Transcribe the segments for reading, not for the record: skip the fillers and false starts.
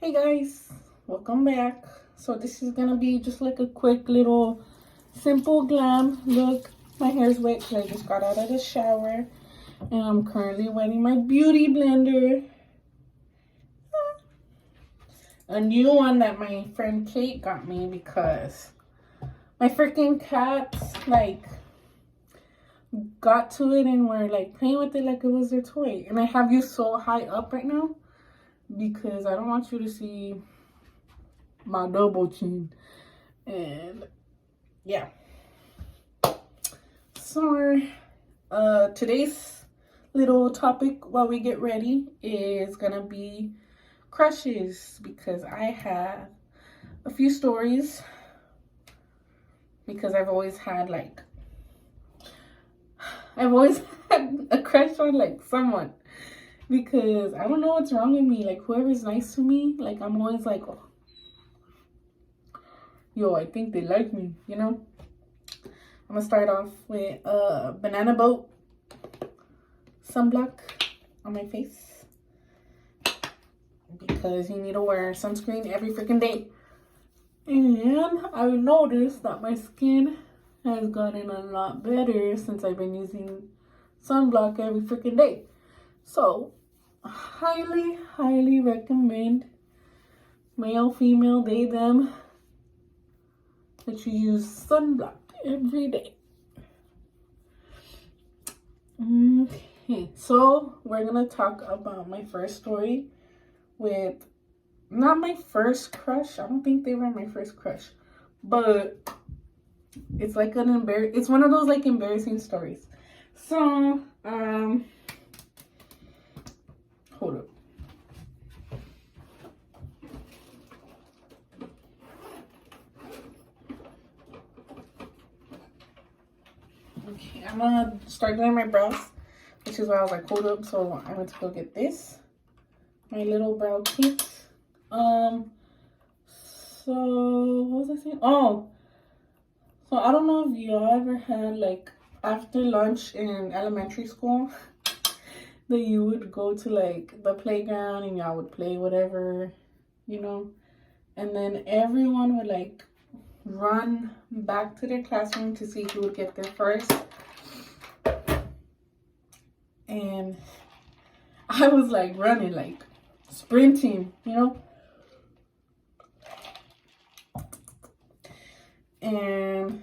Hey guys, welcome back. So this is gonna be just like a quick little simple glam look. My hair's wet because I just got out of the shower and I'm currently wetting my beauty blender. A new one that my friend Kate got me because my freaking cats like got to it and were like playing with it like it was their toy. And I have you so high up right now because I don't want you to see my double chin. And yeah, so today's little topic while we get ready is gonna be crushes, because I have a few stories, because I've always had a crush on like someone, because I don't know what's wrong with me. Like whoever's nice to me, like I'm always like, oh, yo, I think they like me, you know? I'm gonna start off with a banana boat sunblock on my face, because you need to wear sunscreen every freaking day. And I've noticed that my skin has gotten a lot better since I've been using sunblock every freaking day. So, highly recommend, male, female, they, them, that you use sunblock every day. Okay, so we're gonna talk about my first story with, not my first crush. I don't think they were my first crush, but it's like it's one of those like embarrassing stories. So, hold up. Okay, I'm gonna start doing my brows, which is why I was like, hold up. So I went to go get this, my little brow kit. So what was I saying? Oh, so I don't know if y'all ever had like after lunch in elementary school that you would go to like the playground and y'all would play whatever, you know, and then everyone would like run back to their classroom to see who would get there first. And I was like running, like sprinting, you know. And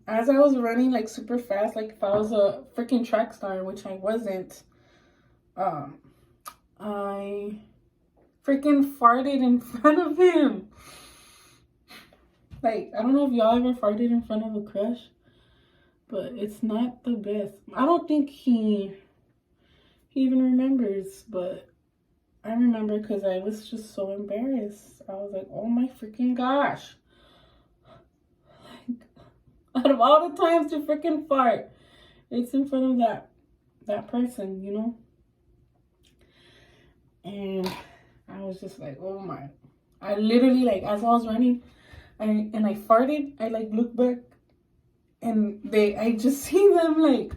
as I was running like super fast, like if I was a freaking track star, which I wasn't, I freaking farted in front of him. Like, I don't know if y'all ever farted in front of a crush, but it's not the best. I don't think he even remembers, but I remember because I was just so embarrassed. I was like, oh my freaking gosh. Like, out of all the times to freaking fart, it's in front of that person, you know? And I was just like, oh my. I literally, like, as I was running, I farted, I like looked back, and I just see them like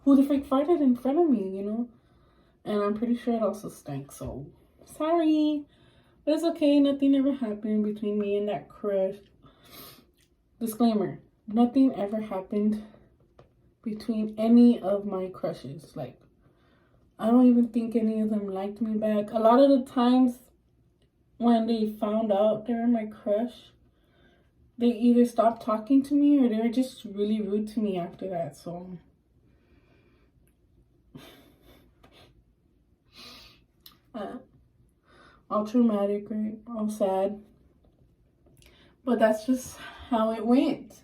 who the freak farted in front of me, you know? And I'm pretty sure it also stank, so sorry. But it's okay, nothing ever happened between me and that crush. Disclaimer, nothing ever happened between any of my crushes. Like, I don't even think any of them liked me back. A lot of the times when they found out they were my crush, they either stopped talking to me or they were just really rude to me after that, so all traumatic, right? All sad. But that's just how it went.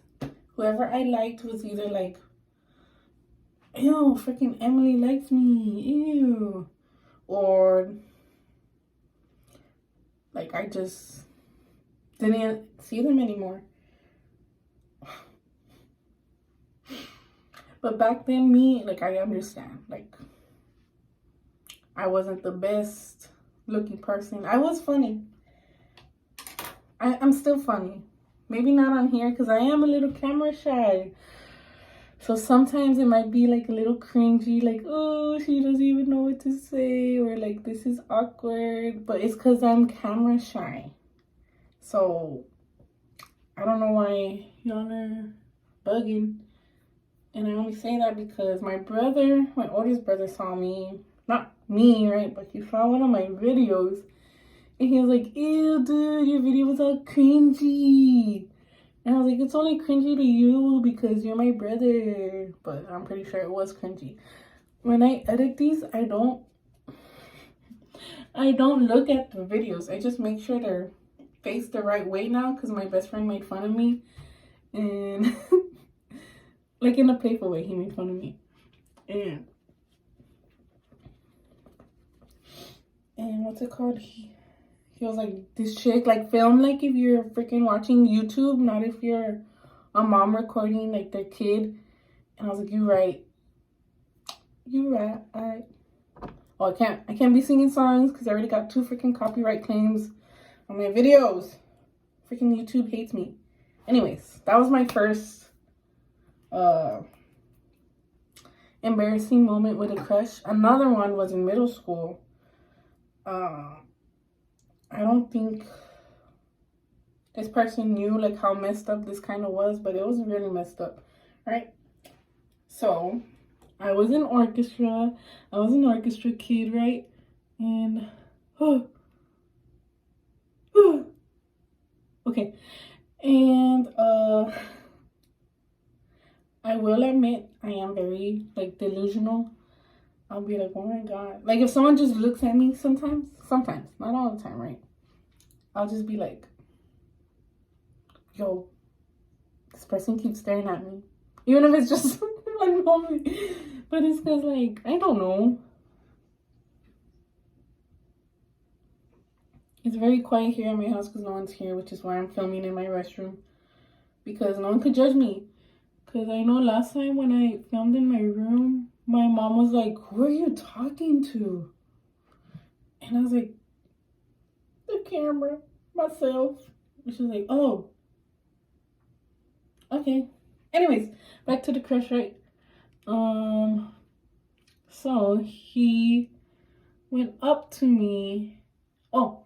Whoever I liked was either like, ew, freaking Emily likes me, ew. Or like I just didn't see them anymore. But back then, like, I understand. Like, I wasn't the best looking person. I was funny. I'm still funny. Maybe not on here because I am a little camera shy. So sometimes it might be like a little cringy, like, oh, she doesn't even know what to say, or like, this is awkward. But it's because I'm camera shy. So I don't know why y'all are bugging. And I only say that because my oldest brother saw me, not me, right? But he saw one of my videos. And he was like, ew, dude, your video was all cringy. And I was like, it's only cringy to you because you're my brother. But I'm pretty sure it was cringy. When I edit these, I don't look at the videos. I just make sure they're faced the right way now because my best friend made fun of me. And like in a playful way, he made fun of me. And what's it called? He was like, this chick, like, film like if you're freaking watching YouTube, not if you're a mom recording like their kid. And I was like, you right. Alright. Oh, I can't be singing songs because I already got 2 freaking copyright claims on my videos. Freaking YouTube hates me. Anyways, that was my first embarrassing moment with a crush. Another one was in middle school. I don't think this person knew like how messed up this kind of was, but it was really messed up, right? So I was in orchestra. I was an orchestra kid, right? And okay. And I will admit I am very like delusional. I'll be like, oh my God. Like if someone just looks at me sometimes, not all the time, right? I'll just be like, yo, this person keeps staring at me. Even if it's just one moment. But it's because like, I don't know. It's very quiet here at my house because no one's here, which is why I'm filming in my restroom. Because no one could judge me. Because I know last time when I filmed in my room, my mom was like, who are you talking to? And I was like, the camera, myself. And she was like, oh, okay. Anyways, back to the crush, right? So he went up to me. Oh,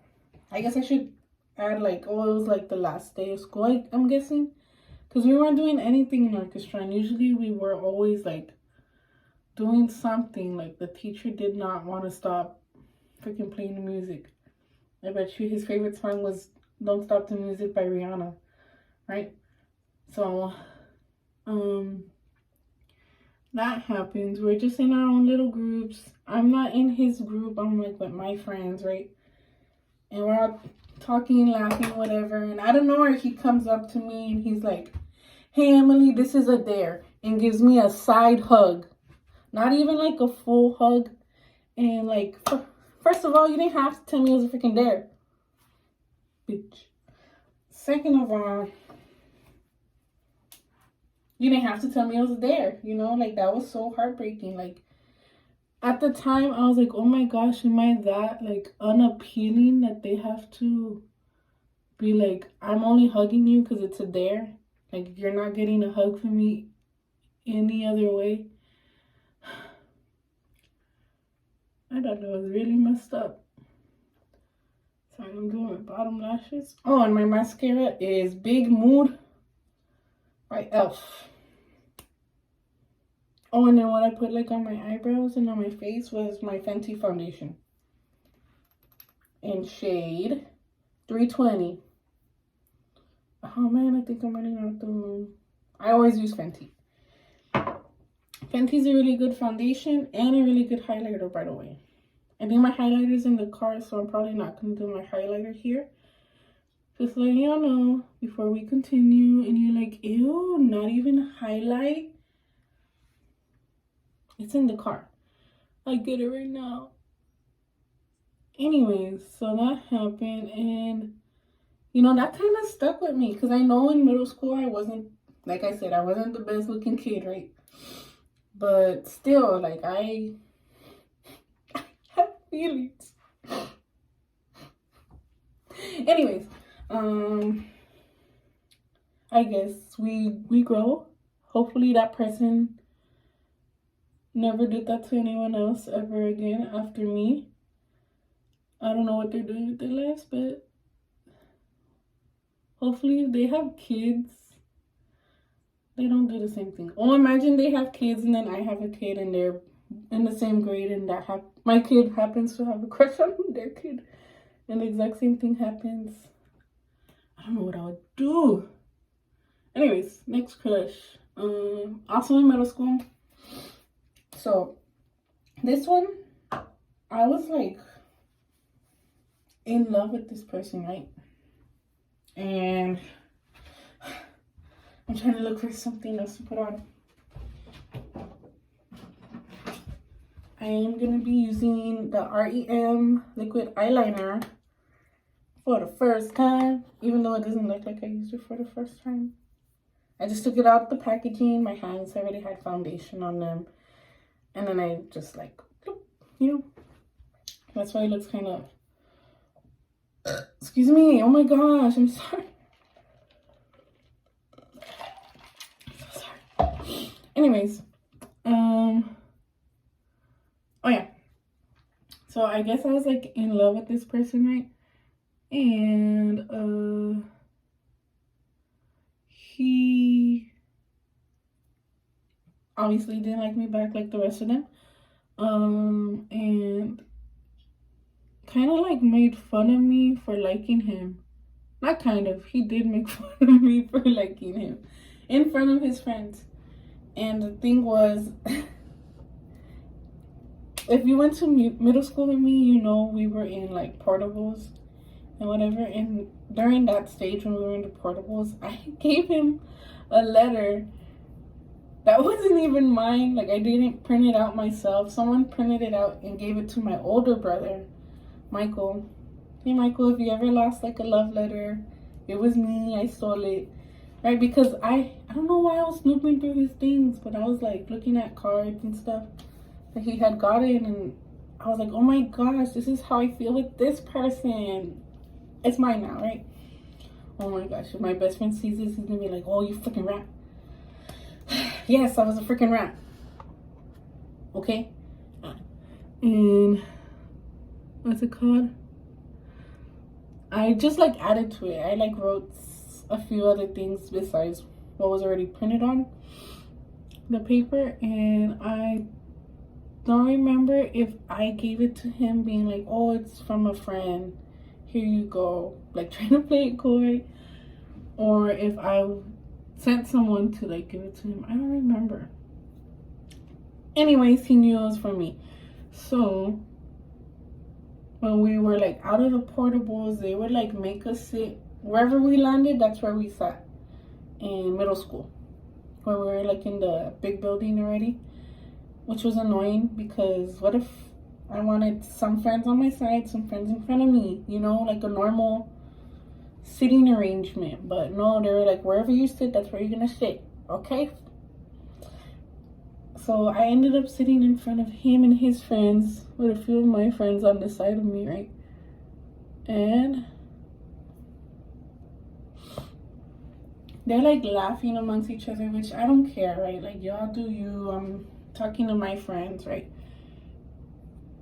I guess I should add like, oh, it was like the last day of school, I'm guessing. Because we weren't doing anything in orchestra. And usually we were always like doing something. Like the teacher did not want to stop freaking playing the music. I bet you his favorite song was Don't Stop the Music by Rihanna, right? So, that happens. We're just in our own little groups. I'm not in his group. I'm like with my friends, right? And we're all talking, laughing, whatever. And I don't know where he comes up to me and he's like, hey, Emily, this is a dare. And gives me a side hug. Not even like a full hug. And like, first of all, you didn't have to tell me it was a freaking dare. Bitch. Second of all, you didn't have to tell me I was there, you know? Like, that was so heartbreaking. Like, at the time, I was like, oh my gosh, am I that, like, unappealing that they have to be like, I'm only hugging you because it's a dare? Like, you're not getting a hug from me any other way? I thought that was really messed up. Sorry, I'm doing my bottom lashes. Oh, and my mascara is Big Mood by e.l.f. Oh, and then what I put like on my eyebrows and on my face was my Fenty foundation in shade 320. Oh man, I think I'm running out the... I always use Fenty. Fenty's a really good foundation and a really good highlighter, by the way. I think my highlighter's in the car, so I'm probably not going to do my highlighter here. Just letting y'all know before we continue. And you're like, ew, not even highlight? It's in the car. I get it right now. Anyways, so that happened. And, you know, that kind of stuck with me. Because I know in middle school I wasn't, like I said, I wasn't the best looking kid, right? But still, like, I have feelings. Anyways, I guess we grow. Hopefully that person never did that to anyone else ever again after me. I don't know what they're doing with their lives, but hopefully if they have kids, they don't do the same thing. Oh, imagine they have kids and then I have a kid and they're in the same grade and my kid happens to have a crush on their kid and the exact same thing happens. I don't know what I would do. Anyways, next crush. Also in middle school. So this one, I was like in love with this person, right? And I'm trying to look for something else to put on. I am going to be using the REM liquid eyeliner for the first time, even though it doesn't look like I used it for the first time. I just took it out of the packaging. My hands already had foundation on them. And then I just like, you know, that's why it looks kind of, excuse me, oh my gosh, I'm sorry. So sorry. Anyways, oh yeah. So I guess I was like in love with this person, right? And he obviously didn't like me back like the rest of them. And kind of like made fun of me for liking him. Not kind of, he did make fun of me for liking him in front of his friends. And the thing was, if you went to middle school with me, you know we were in like portables and whatever. And during that stage when we were in the portables, I gave him a letter that wasn't even mine. Like, I didn't print it out myself. Someone printed it out and gave it to my older brother, Michael. Hey, Michael, if you ever lost like a love letter, it was me. I stole it. Right? Because I don't know why I was snooping through his things, but I was like looking at cards and stuff that he had gotten, and I was like, oh my gosh, this is how I feel with this person. It's mine now, right? Oh my gosh, if my best friend sees this, he's gonna be like, oh, you freaking rat. Yes, I was a freaking rat. Okay? And what's it called? I just like added to it. I like wrote a few other things besides what was already printed on the paper. And I don't remember if I gave it to him being like, oh, it's from a friend. Here you go. Like trying to play it coy. Or if I sent someone to like give it to him. I don't remember. Anyways, he knew it was from me. So when we were like out of the portables, they would like make us sit wherever we landed. That's where we sat in middle school, when we were like in the big building already, which was annoying because what if I wanted some friends on my side, some friends in front of me, you know, like a normal sitting arrangement. But no, they were like, wherever you sit, that's where you're gonna sit, okay? So I ended up sitting in front of him and his friends with a few of my friends on the side of me, right? And they're like laughing amongst each other, which I don't care, right? Like, y'all do you. I'm talking to my friends, right?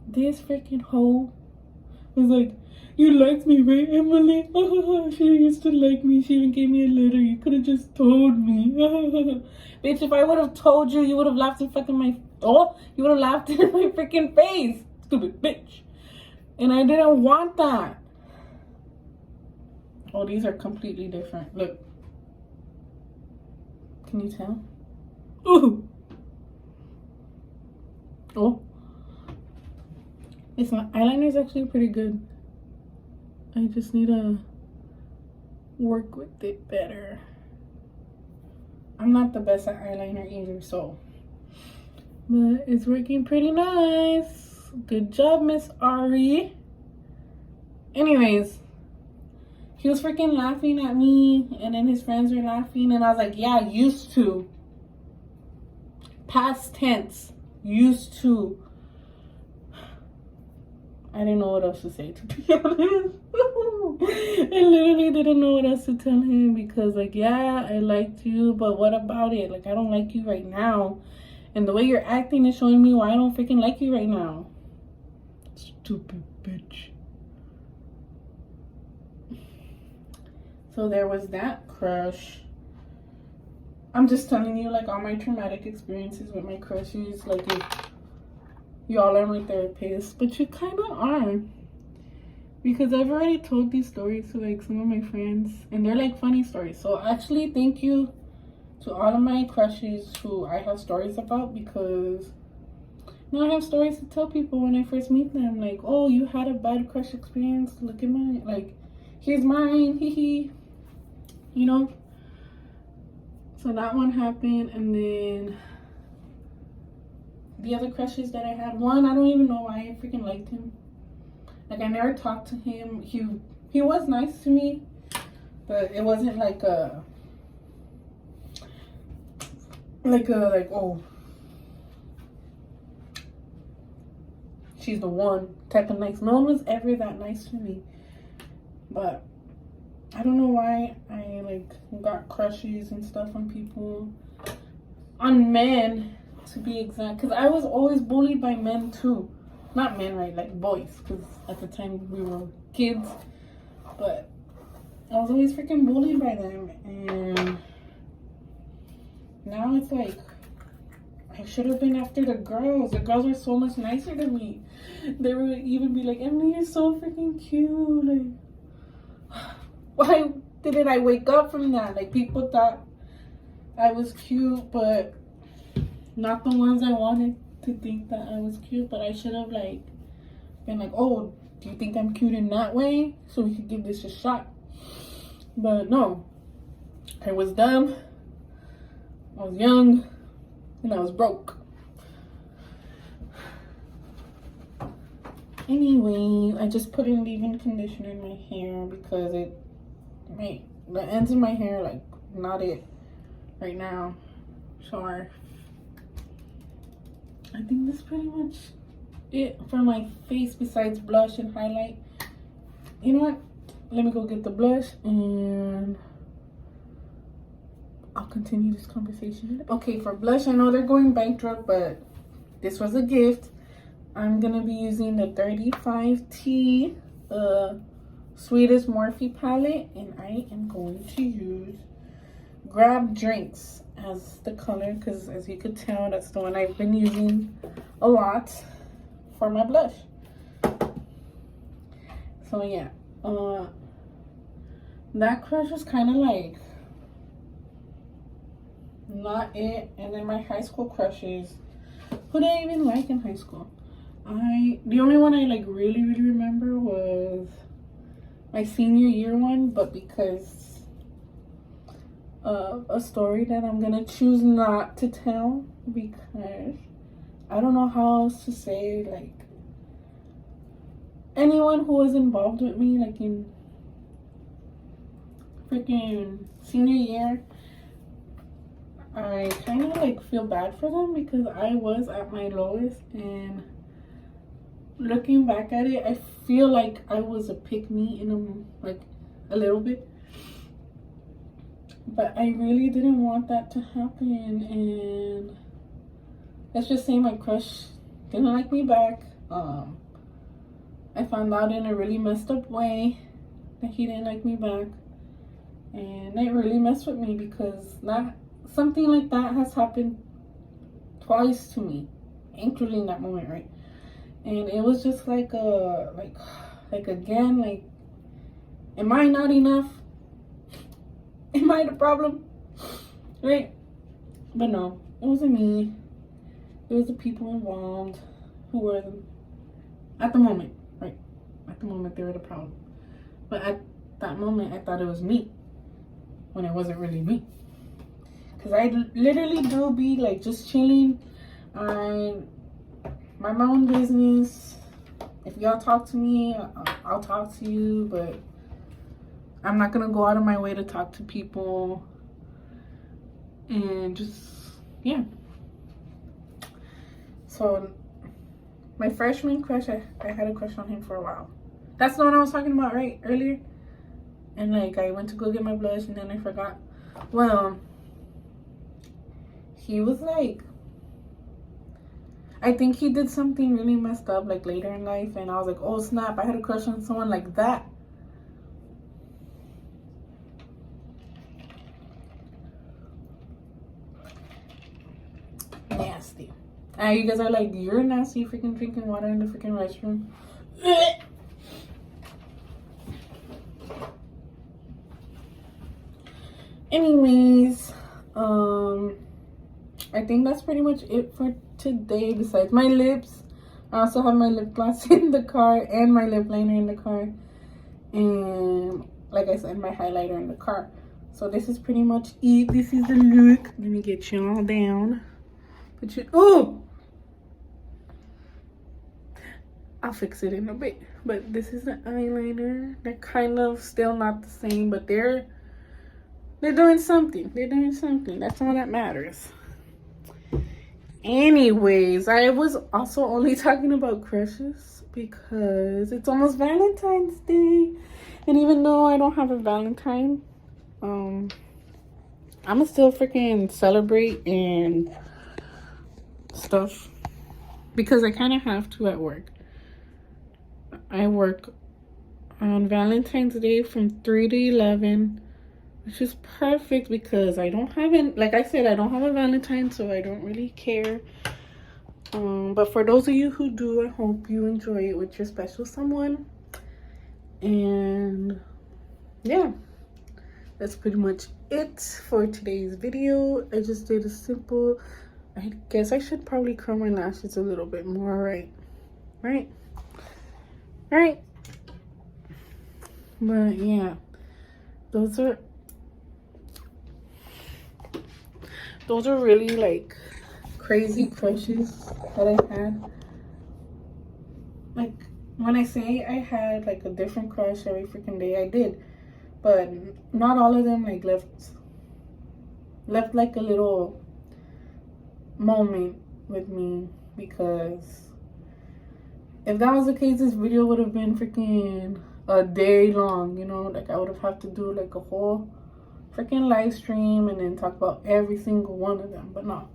This freaking hoe was like, you liked me, right, Emily? She used to like me. She even gave me a letter. You could have just told me. Bitch, if I would have told you, you would have laughed in fucking my... Oh, you would have laughed in my freaking face. Stupid bitch. And I didn't want that. Oh, these are completely different. Look. Can you tell? Ooh. Oh. This eyeliner is actually pretty good. I just need to work with it better. I'm not the best at eyeliner either, so. But it's working pretty nice. Good job, Miss Ari. Anyways, he was freaking laughing at me, and then his friends were laughing, and I was like, yeah, used to. Past tense. Used to. I didn't know what else to say, to be honest. I literally didn't know what else to tell him because, like, yeah, I liked you, but what about it? Like, I don't like you right now. And the way you're acting is showing me why I don't freaking like you right now. Stupid bitch. So there was that crush. I'm just telling you, like, all my traumatic experiences with my crushes. Like, if y'all are my therapist, but you kind of are. Because I've already told these stories to, like, some of my friends. And they're, like, funny stories. So, actually, thank you to all of my crushes who I have stories about. Because now I have stories to tell people when I first meet them. Like, oh, you had a bad crush experience. Look at mine. Like, here's mine. Hee hee. You know? So that one happened. And then the other crushes that I had. One, I don't even know why I freaking liked him. Like, I never talked to him. He was nice to me. But it wasn't like oh, she's the one type of nice. No one was ever that nice to me. But I don't know why I, like, got crushes and stuff on people. On men, to be exact. Because I was always bullied by men, too. Not men, right? Like, boys. Because at the time, we were kids. But I was always freaking bullied by them. And now it's like, I should have been after the girls. The girls were so much nicer than me. They would even be like, Emily, you're so freaking cute. Like, why didn't I wake up from that? Like, people thought I was cute, but not the ones I wanted to think that I was cute. But I should have, like, been like, oh, do you think I'm cute in that way? So we could give this a shot. But no, I was dumb, I was young, and I was broke. Anyway, I just put in leave-in conditioner in my hair because the ends of my hair, like, not it right now. Sorry. I think that's pretty much it for my face besides blush and highlight. You know what? Let me go get the blush and I'll continue this conversation. Okay, for blush, I know they're going bankrupt, but this was a gift. I'm gonna be using the 35T Sweetest Morphe palette, and I am going to use Grab Drinks as the color, because as you could tell, that's the one I've been using a lot for my blush. So yeah, that crush was kind of like not it. And then my high school crushes, who did I even like in high school? The only one I, like, really remember was my senior year one, but because of a story that I'm gonna choose not to tell, because I don't know how else to say, like, anyone who was involved with me, like, in freaking senior year, I kind of, like, feel bad for them because I was at my lowest. And looking back at it, I feel like I was a pick-me in a little bit. But I really didn't want that to happen. And let's just say my crush didn't like me back. I found out in a really messed up way that he didn't like me back. And it really messed with me because something like that has happened twice to me, including that moment, right? And it was just like again, like, am I not enough? Am I the problem? Right? But no, it wasn't me. It was the people involved who were, at the moment, right? At the moment, they were the problem. But at that moment, I thought it was me, when it wasn't really me. Because I literally do be, like, just chilling. I mind my own business. If y'all talk to me, I'll talk to you. But I'm not going to go out of my way to talk to people. And just, yeah. So My freshman crush, I had a crush on him for a while. That's the one I was talking about, right? Earlier. And like, I went to go get my blush and then I forgot. Well, he was like, I think he did something really messed up like later in life. And I was like, oh snap, I had a crush on someone like that. Nasty. And you guys are like, you're nasty freaking drinking water in the freaking restroom. Anyways, I think that's pretty much it for today. Besides my lips, I also have my lip gloss in the car and my lip liner in the car, and like I said, my highlighter in the car. So this is pretty much it. This is the look. Let me get you all down. Put you. Oh, I'll fix it in a bit. But this is the eyeliner. They're kind of still not the same, but they're doing something. They're doing something. That's all that matters. Anyways, I was also only talking about crushes because it's almost Valentine's Day. And even though I don't have a Valentine, I'ma still freaking celebrate and stuff because I kind of have to at work. I work on Valentine's Day from 3 to 11. Which is perfect because I don't have it. Like I said, I don't have a Valentine, so I don't really care. But for those of you who do, I hope you enjoy it with your special someone. And yeah, that's pretty much it for today's video. I just did a simple. I guess I should probably curl my lashes a little bit more, right? Right. But yeah, those are really like crazy crushes that I had. Like when I say I had like a different crush every freaking day, I did, but not all of them like left like a little moment with me, because if that was the case, this video would have been freaking a day long, you know. Like I would have had to do like a whole freaking live stream and then talk about every single one of them. But no,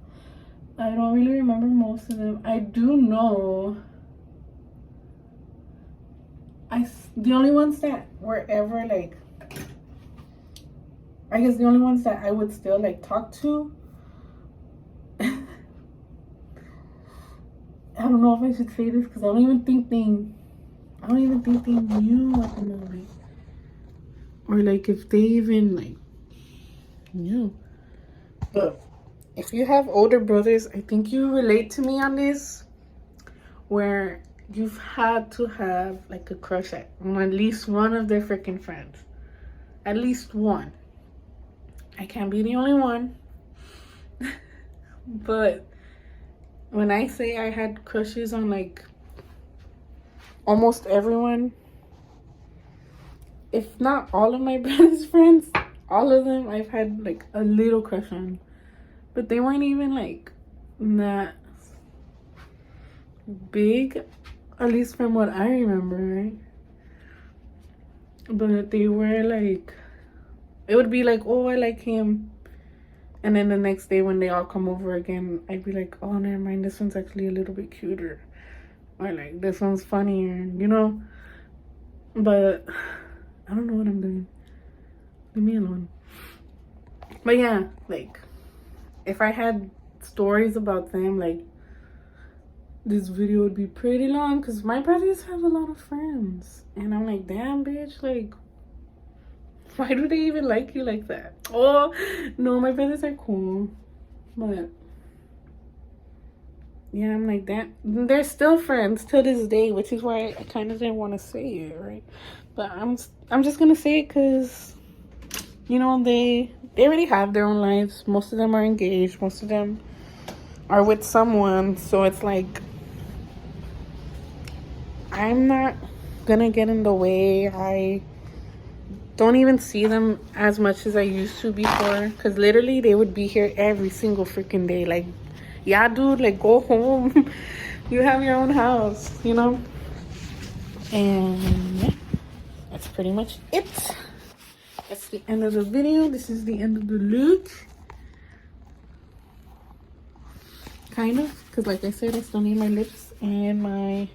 I don't really remember most of them. I do know the only ones that were ever like, I guess the only ones that I would still like talk to, I don't know if I should say this because I don't even think they knew at the moment, or like if they even like knew. But if you have older brothers, I think you relate to me on this, where you've had to have like a crush on at least one of their freaking friends. At least one. I can't be the only one. But when I say I had crushes on like almost everyone, if not all of my brother's friends, all of them I've had like a little crush on. But they weren't even like that big, at least from what I remember, right? But they were like, it would be like, oh, I like him. And then the next day when they all come over again, I'd be like, oh, never mind, this one's actually a little bit cuter. Or like, this one's funnier, you know? But I don't know what I'm doing. Leave me alone. But yeah, like, if I had stories about them, like, this video would be pretty long because my brothers have a lot of friends. And I'm like, damn, bitch, like, why do they even like you like that? Oh, no, my brothers are cool. But yeah, I'm like that. They're still friends till this day, which is why I kind of didn't want to say it, right? But I'm just gonna say it because, you know, they already have their own lives. Most of them are engaged. Most of them are with someone. So it's like, I'm not gonna get in the way. I don't even see them as much as I used to before, because literally they would be here every single freaking day. Like, yeah, dude, like, go home. You have your own house, you know? And yeah, that's pretty much it. That's the end of the video. This is the end of the look. Kind of, because like I said, I still need my lips and my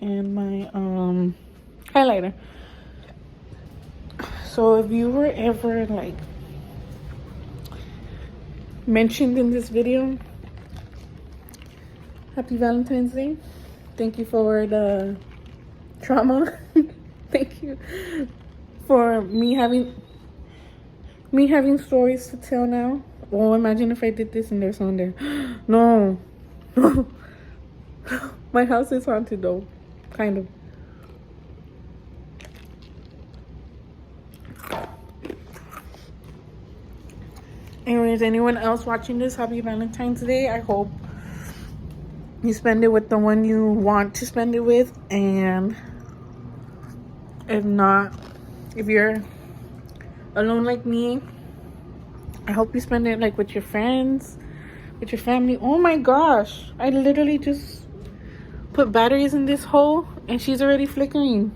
highlighter. So if you were ever like mentioned in this video, happy Valentine's Day. Thank you for the trauma. Thank you for me having stories to tell now. Oh, imagine if I did this and there's someone there. No. My house is haunted though. Kind of. Anyways, anyone else watching this, happy Valentine's Day. I hope you spend it with the one you want to spend it with. And if not, if you're alone like me, I hope you spend it like with your friends, with your family. Oh my gosh, I literally just put batteries in this hole and she's already flickering.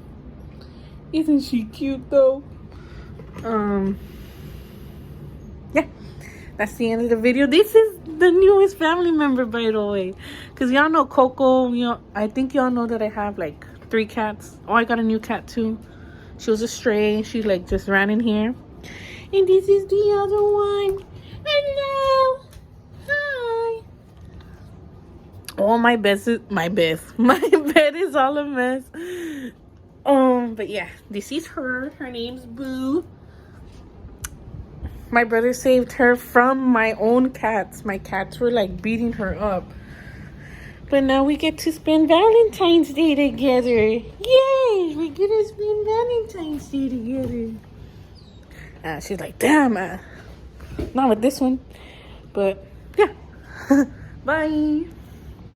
Isn't she cute though? Yeah, that's the end of the video. This is the newest family member, by the way, because y'all know Coco. You know, I think y'all know that I have like 3 cats. Oh, I got a new cat too. She was a stray. She like just ran in here. And this is the other one. Hello. Hi. Oh, my bed is all a mess. But yeah, this is her. Her name's Boo. My brother saved her from my own cats. My cats were like beating her up. But now we get to spend Valentine's Day together. Yay! We get to spend Valentine's Day together. She's like, damn, not with this one. But yeah. Bye.